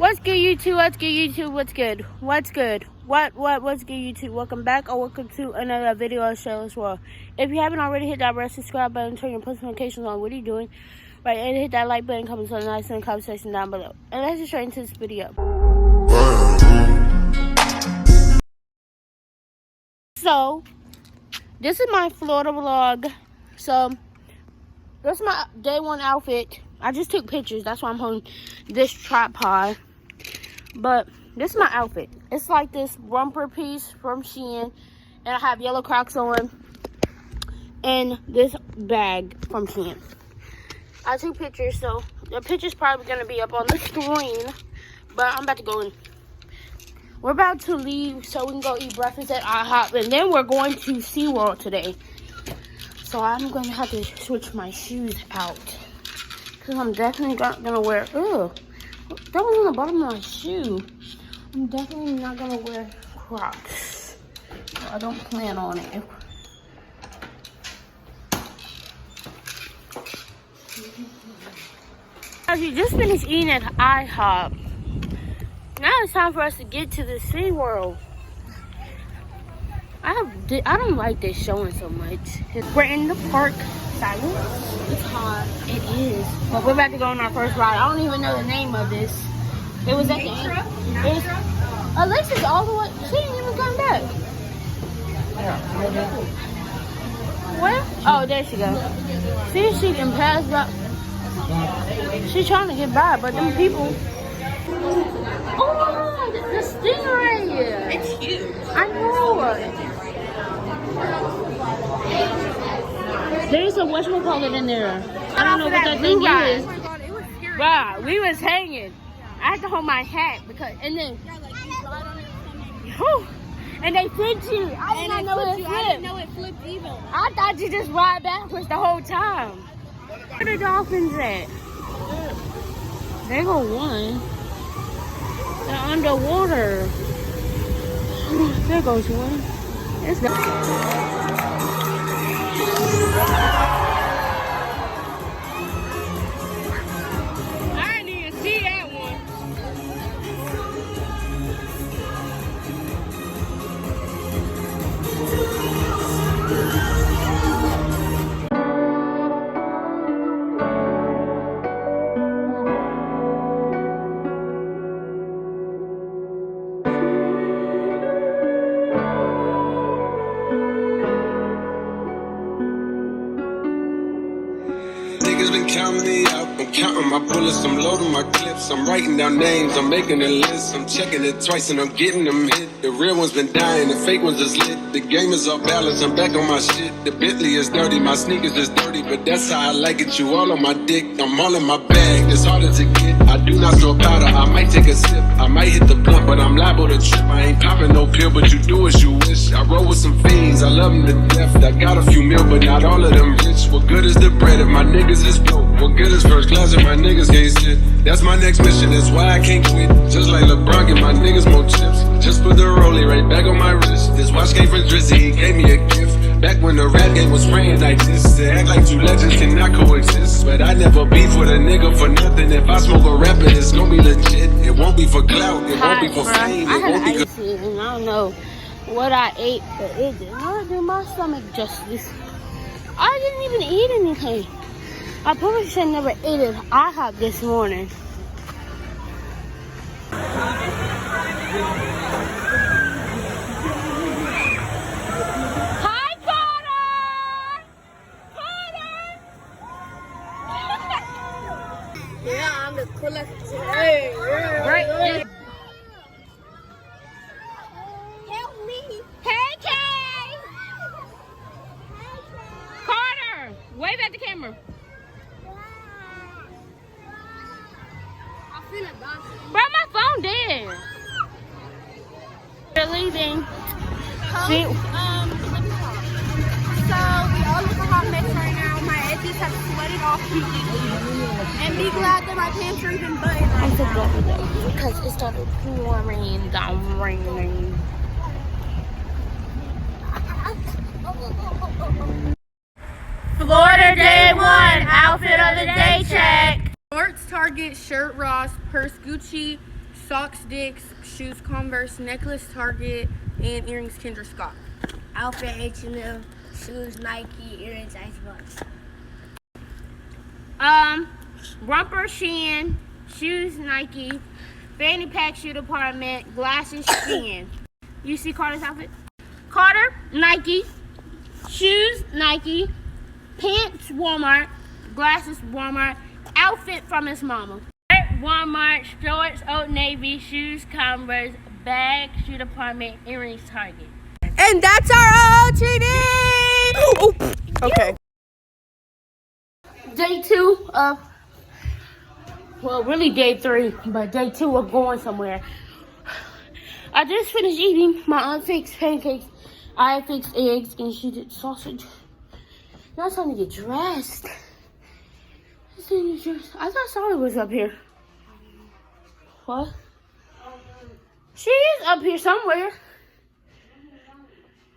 What's good, YouTube? What's good, YouTube? What's good? What's good? What's good, YouTube? Welcome back or welcome to another video of SeaWorld. If you haven't already, hit that red subscribe button, turn your post notifications on. What are you doing? Right, and hit that like button, comment something nice in the comment section down below. And let's get straight into this video. So, this is my Florida vlog. So, this is my day one outfit. I just took pictures. That's why I'm holding this tripod. But this is my outfit. It's like this romper piece from Shein. And I have yellow Crocs on. And this bag from Shein. I took pictures, so the picture's probably going to be up on the screen. But I'm about to go in. We're about to leave so we can go eat breakfast at IHOP. And then we're going to SeaWorld today. So I'm going to have to switch my shoes out. Because I'm definitely not going to wear... Ugh. That was on the bottom of my shoe. I'm definitely not going to wear Crocs. So I don't plan on it. We just finished eating at IHOP. Now it's time for us to get to the SeaWorld. I don't like this showing so much. We're in the park. It's hot. It is. But we're about to go on our first ride. I don't even know the name of this. It was at the end. Alexa's all the way. She didn't even come back. Where? Oh, there she goes. See if she can pass by. She's trying to get by, but them people. Oh, the stingray. It's huge. I know. There's a whatchamacallit in there. I don't know what that thing is. Oh my god, it was scary. Bruh, we was hanging. I had to hold my hat because, and then, whew, and they flipped you. I did not know it flipped. I didn't know it flipped either. I thought you just ride backwards the whole time. Where the dolphins at? There go one. They're underwater. There goes one. It's I didn't even see that one. Been counting me out, I'm counting my bullets, I'm loading my clips, I'm writing down names, I'm making a list, I'm checking it twice and I'm getting them hit. The real ones been dying, the fake ones is lit. The game is off balance, I'm back on my shit. The Bentley is dirty, my sneakers is dirty, but that's how I like it. You all on my dick, I'm all in my bag, it's harder to get. I do not store powder, I might take a sip, I might hit the blunt, but I'm liable to trip. I ain't popping no pill, but you do as you wish. I roll with some fiends, I love them to death. I got a few mil, but not all of them rich. What good is the bread if my niggas is broke? What good is first class if my niggas can't sit? That's my next mission, that's why I can't quit. Just like LeBron, get my niggas more chips. Just put the rollie right back on my wrist. This watch came from Drizzy, he gave me a gift. Back when the rap game was spraying like this. To act like two legends cannot coexist. But I never beef with a nigga for nothing. If I smoke a rapper, it's gonna be legit. It won't be for clout, it won't be for fame. I had ice and I don't know what I ate, but it did not do my stomach justice. I didn't even eat anything. I probably should have never ate it. IHOP this morning. Hi, Carter! Carter! Yeah, I'm the coolest. Hey, Right. help me. Hey, Kay! Carter! Wave at the camera. I feel like dancing. Bro, my phone dead. We're leaving. See? Let me talk. So we all look a hot mess right now. My edges have sweated off and be glad that my pants are even buttoned. I'm so glad with that because it started pouring down raining. Florida day one, outfit of the day check. Shorts, Target, shirt, Ross, purse, Gucci, Socks, Dick's. Shoes, Converse. Necklace, Target. And earrings, Kendra Scott. Outfit, H&M. Shoes, Nike. Earrings, Icebox. Romper, Shein. Shoes, Nike. Fanny pack, shoe department. Glasses, Shein. You see Carter's outfit? Carter, Nike. Shoes, Nike. Pants, Walmart. Glasses, Walmart. Outfit from his mama. Walmart. Shorts, Old Navy. Shoes, Converse. Bag, shoe department. Earrings, Target. And that's our OTD! Oh, okay. Day 2 of, well, really day 3, but day 2 of going somewhere. I just finished eating. My aunt fixed pancakes. I fixed eggs, and she did sausage. Now it's time to get dressed. I thought Sarah was up here. What? She is up here somewhere.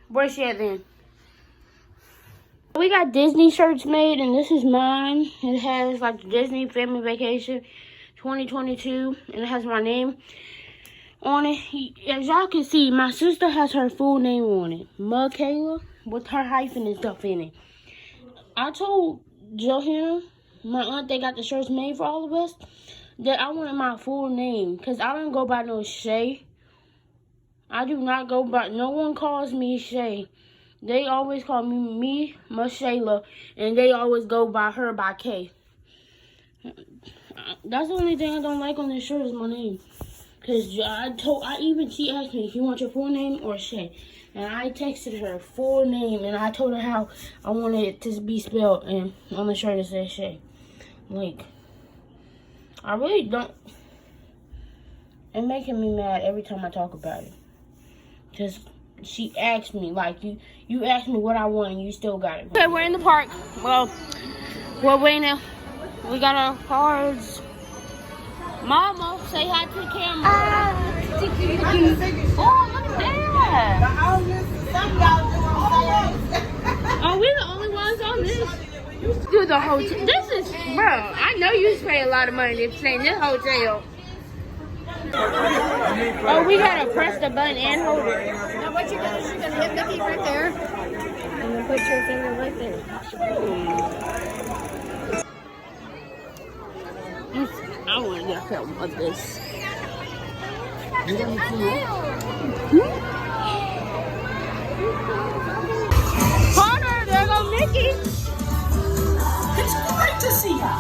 Where's she at then? We got Disney shirts made, and this is mine. It has like Disney Family Vacation 2022, and it has my name on it. As y'all can see, my sister has her full name on it, Michaela, with her hyphen and stuff in it. I told Johanna, my aunt that got the shirts made for all of us, that I wanted my full name, because I don't go by no Shay. I do not go by, no one calls me Shay. They always call me Michaela, and they always go by her by K. That's the only thing I don't like on this shirt is my name. Because she asked me if you want your full name or Shay. And I texted her full name, and I told her how I wanted it to be spelled, and on the shirt it says Shay. Like, I really don't. It's making me mad every time I talk about it. Because she asked me, like, you asked me what I want, and you still got it. Okay, we're in the park. Well, we're waiting. We got our cards. Mama, say hi to the camera. Oh, look at that. Are we the only ones on this? Do the hotel. This is, bro, I know you pay a lot of money to stay in this hotel. Oh, we gotta press the button and hold it. Now what you're gonna do is you're gonna hit Mickey right there. And then put your finger right there. I want to get film of this. Carter, there go Mickey. It's great to see you.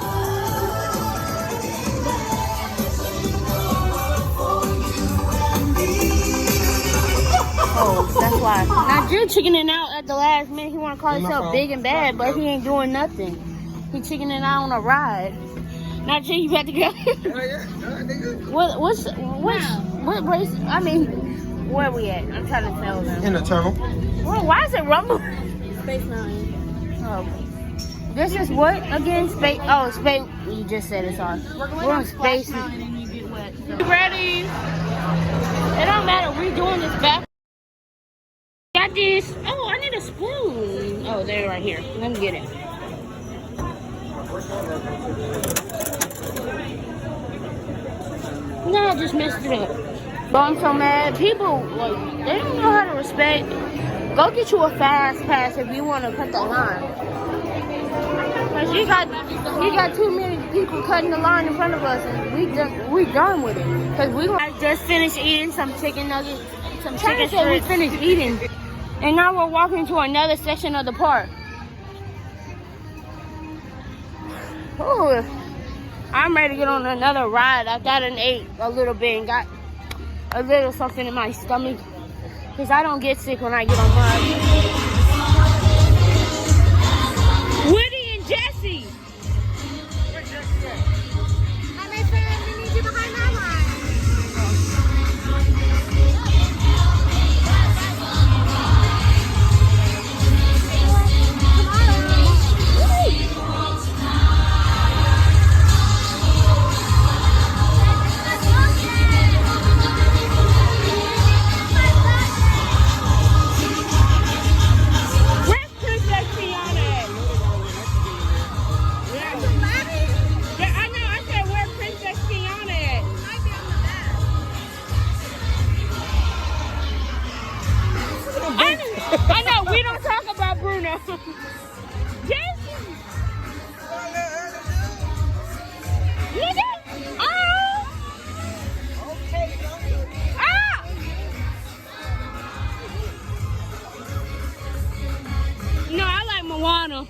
Oh, that's why. Now, Drew chickening out at the last minute. He want to call himself big and bad, but he ain't doing nothing. He chickening out on a ride. Now, Drew, you about to go? What race? I mean, where we at? I'm trying to tell them. In the tunnel. Well, why is it rumble? Space Mountain. Oh. This is what again? Space. Oh, space. You just said it's on. We're on Space Mountain and you get wet. So. Ready? It don't matter. We're doing this back. Got this. Oh, I need a spoon. Oh, they're right here. Let me get it. No, I just messed it up. But I'm so mad. People, like, they don't know how to respect. Go get you a fast pass if you want to cut the line. Cause you got too many people cutting the line in front of us, and we done with it. Cause I just finished eating some chicken nuggets, some chicken strips. We finished eating, and now we're walking to another section of the park. Oh, I'm ready to get on another ride. I got and ate a little bit and got a little something in my stomach. Cause I don't get sick when I get on rides. Woody and Jesse. Hi, my friend. We need you behind that line. Jesse! Look at oh! Ah! No, I like Moana.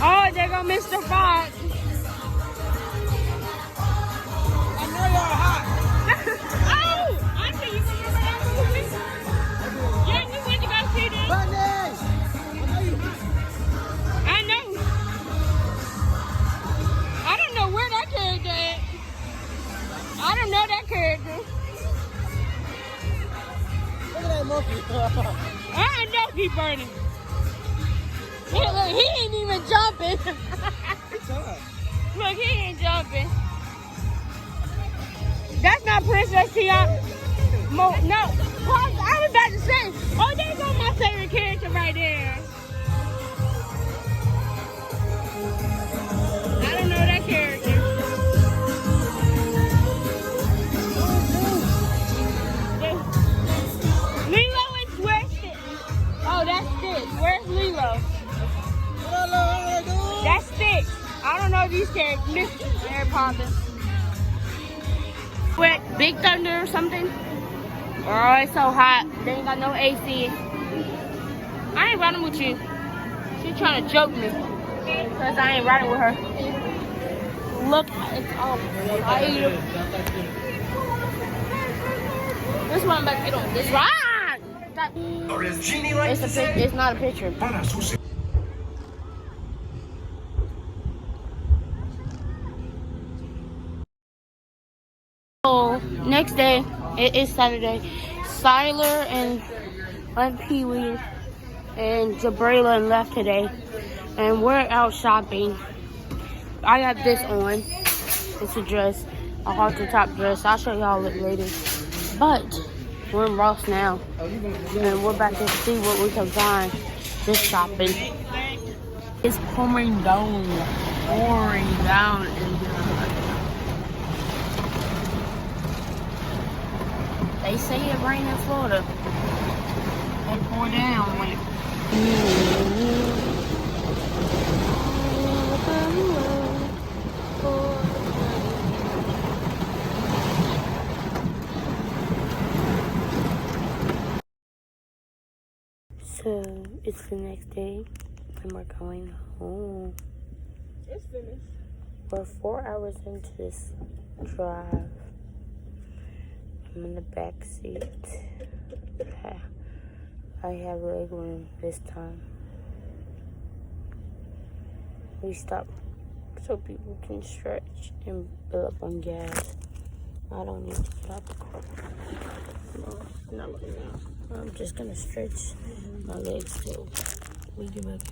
Oh, there go Mr. Fox. I know y'all hot. Oh! I think you remember that movie? Yeah, you went to go see this. I know. I don't know where that character is. I don't know that character. Look at that monkey. I know he burning. Look, he ain't even jumping. Look, he ain't jumping. That's not Princess Tiana. No, I was about to say, oh, there go my favorite character right there. I don't know that character. Lilo is where's Stitch? Oh, that's Stitch. Where's Lilo? That's Stitch. I don't know these characters. Mary Poppins. Wait, Big Thunder or something? Oh, it's so hot. They ain't got no AC. I ain't riding with you. She trying to joke me. Because I ain't riding with her. Look, it's all fire. This one I'm about to get on. This ride! It's not a picture. So, next day, it is Saturday. Siler and Pee-wee and Jabrila left today. And we're out shopping. I got this on. It's a dress. A halter top dress. I'll show y'all it later. But, we're in Ross now. And we're about to see what we can find this shopping. It's pouring down. Pouring down. They say it rain in Florida. It pour down when So it's the next day and we're going home. It's finished. We're 4 hours into this drive. I'm in the back seat. I have leg room this time. We stopped so people can stretch and fill up on gas. I don't need to get out the car. No, not right now. I'm just gonna stretch my legs till we get back.